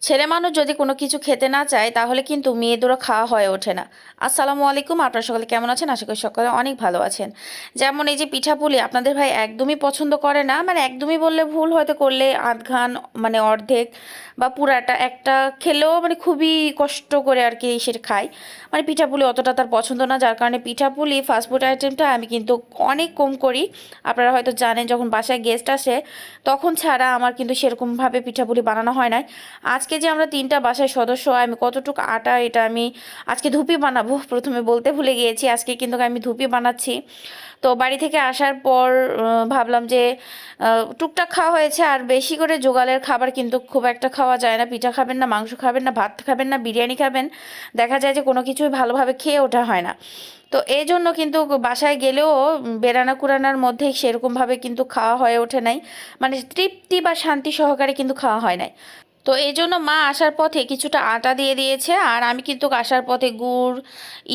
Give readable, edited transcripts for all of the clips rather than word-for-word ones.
ছেলে মানুষ যদি কোনো কিছু খেতে না চায় তাহলে কিন্তু মেয়েদেরও খাওয়া হয়ে ওঠে না। আসসালামু আলাইকুম, আপনারা সকলে কেমন আছেন? আশা করি সকলে অনেক ভালো আছেন। যেমন এই যে পিঠাপুলি আপনাদের ভাই একদমই পছন্দ করে না, মানে একদমই বললে ভুল, হয়তো করলে আধ ঘান, মানে অর্ধেক বা পুরাটা একটা খেলেও মানে খুবই কষ্ট করে আর কি সেটা খায়। মানে পিঠাপুলি অতটা তার পছন্দ না, যার কারণে পিঠাপুলি ফাস্টফুড আইটেমটা আমি কিন্তু অনেক কম করি। আপনারা হয়তো জানেন, যখন বাসায় গেস্ট আসে তখন ছাড়া আমার কিন্তু সেরকমভাবে পিঠাপুলি বানানো হয় না। আজকে যে আমরা তিনটা বাসায় সদস্য, আমি কতটুকু আটা এটা আমি আজকে ধুপি বানাবো, প্রথমে বলতে ভুলে গিয়েছি, আজকে কিন্তু আমি ধুপি বানাচ্ছি। তো বাড়ি থেকে আসার পর ভাবলাম যে টুকটাক খাওয়া হয়েছে, আর বেশি করে জোগালের খাবার কিন্তু খুব একটা খাওয়া যায় না। পিঠা খাবেন না, মাংস খাবেন না, ভাত খাবেন না, বিরিয়ানি খাবেন, দেখা যায় যে কোনো কিছুই ভালোভাবে খেয়ে ওঠা হয় না। তো এই জন্য কিন্তু বাসায় গেলেও বেরানা কুরানার মধ্যে সেরকমভাবে কিন্তু খাওয়া হয়ে ওঠে নাই, মানে তৃপ্তি বা শান্তি সহকারে কিন্তু খাওয়া হয় নাই। তো এই জন্য মা আসার পথে কিছুটা আটা দিয়ে দিয়েছে, আর আমি কিন্তু আসার পথে গুড়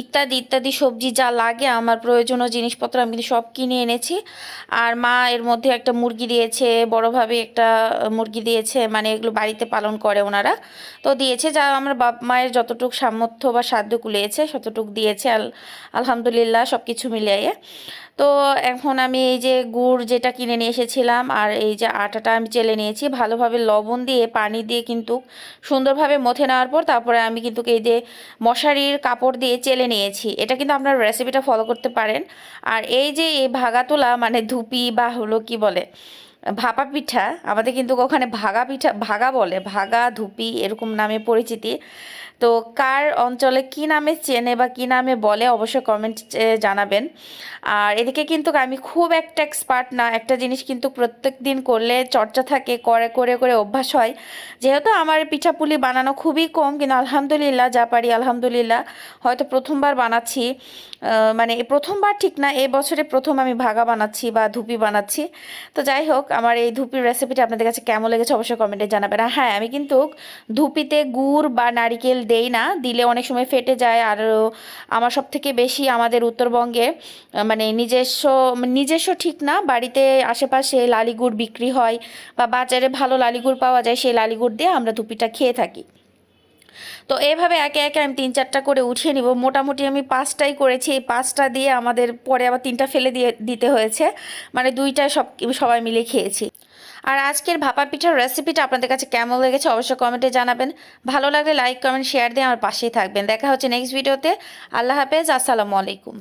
ইত্যাদি ইত্যাদি সবজি যা লাগে আমার প্রয়োজনীয় জিনিসপত্র আমি কিন্তু সব কিনে এনেছি। আর মা এর মধ্যে একটা মুরগি দিয়েছে, বড়োভাবে একটা মুরগি দিয়েছে, মানে এগুলো বাড়িতে পালন করে ওনারা। তো দিয়েছে, যা আমার বাপ মায়ের যতটুকু সামর্থ্য বা সাধ্য কুলিয়েছে ততটুকু দিয়েছে। আলহামদুলিল্লাহ সব কিছু মিলিয়ে। তো এখন আমি এই যে গুড় যেটা কিনে নিয়ে এসেছিলাম আর এই যে আটাটা আমি চেলে নিয়েছি, ভালোভাবে লবণ দিয়ে পানি দিয়ে কিন্তু সুন্দরভাবে মথে নেওয়ার পর তারপরে আমি কিন্তু এই যে মশারির কাপড় দিয়ে চেলে নিয়েছি। এটা কিন্তু আপনার রেসিপিটা ফলো করতে পারেন। আর এই যে এই ভাগা তোলা মানে ধুপি বা হলো কি বলে ভাপা পিঠা, আমাদের কিন্তু ওখানে ভাগা পিঠা ভাগা বলে, ভাগা ধুপি এরকম নামে পরিচিতি। তো কার অঞ্চলে কি নামে চেনে বা কি নামে বলে অবশ্যই কমেন্ট জানাবেন। আর এদিকে কিন্তু আমি খুব একটা এক্সপার্ট না, একটা জিনিস কিন্তু প্রত্যেক দিন করলে চর্চা থাকে, করে করে করে অভ্যাস হয়। যেহেতু আমার পিঠাপুলি বানানো খুবই কম, কিন্তু আলহামদুলিল্লাহ যা পারি আলহামদুলিল্লাহ। হয়তো প্রথমবার বানাচ্ছি, মানে প্রথমবার ঠিক না, এই বছরে প্রথম আমি ভাগা বানাচ্ছি বা ধুপি বানাচ্ছি। তো যাই হোক, আমার এই ধুপির রেসিপিটা আপনাদের কাছে কেমন লেগেছে অবশ্যই কমেন্টে জানাবেন। আর হ্যাঁ, আমি কিন্তু ধুপিতে গুড় বা নারিকেল দেই না, দিলে অনেক সময় ফেটে যায়। আর আমার সব থেকে বেশি আমাদের উত্তরবঙ্গে মানে নিজস্ব নিজস্ব ঠিক না, বাড়িতে আশেপাশে লালি গুড় বিক্রি হয় বা বাজারে ভালো লালি গুড় পাওয়া যায়, সেই লালি গুড় দিয়ে আমরা ধুপিটা খেয়ে থাকি। তো এভাবে একে একে আমি তিন চারটা করে উঠিয়ে নিব। মোটামুটি আমি পাঁচটাই করেছি, এই পাঁচটা দিয়ে আমাদের পরে আবার তিনটা ফেলে দিয়ে দিতে হয়েছে, মানে দুইটা সবাই মিলে খেয়েছি। আর আজকের ভাপা পিঠার রেসিপিটা আপনাদের কাছে কেমন লেগেছে অবশ্যই কমেন্টে জানাবেন। ভালো লাগলে লাইক কমেন্ট শেয়ার দিয়ে আমার পাশেই থাকবেন। দেখা হচ্ছে নেক্সট ভিডিওতে। আল্লাহ হাফেজ, আসসালামু আলাইকুম।